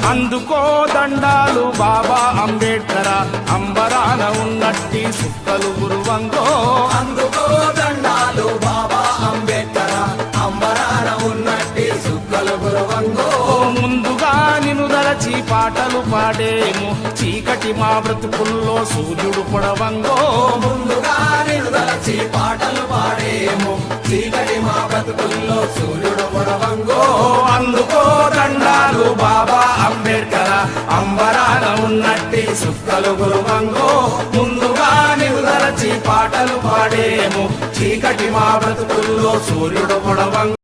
అందుకో దండాలు బాబా అంబేడ్కర, అంబరాన ఉన్నట్టి సుక్కలు గురువంగో. అందుకో దండాలు బాబా అంబేడ్కర, అంబరాన ఉన్నట్టి సుక్కలు గురువంగో. ముందుగా నిన్ను దలచి పాటలు పాడేము, చీకటి మా బ్రతుకుల్లో సూర్యుడు పొడవంగో. ముందుగా నిన్ను దలచి పాటలు పాడేము, చీకటి మా బ్రతుకుల్లో సూర్యుడు పొడవంగో. అందుకో దండాలు బాబా అంబేడ్కర, అంబరాన ఉన్నట్టి సుక్కలు గురువంగో. ముందుగా నిన్ను దలచి పాటలు పాడేము, చీకటి మా బ్రతుకుల్లో సూర్యుడు పొడవంగో.